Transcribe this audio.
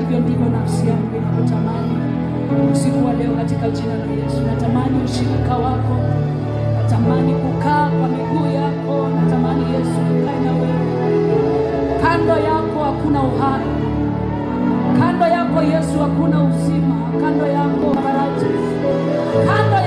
hivyo ndivyo nafsi yangu inakutamani usiku wa leo katika jina la Yesu. Natamani ushirika wako, natamani kukaa kwa miguu yako, natamani Yesu ukae na wewe. Kando yako hakuna uhai, kando yako Yesu hakuna uzima, kando yako faraja, kando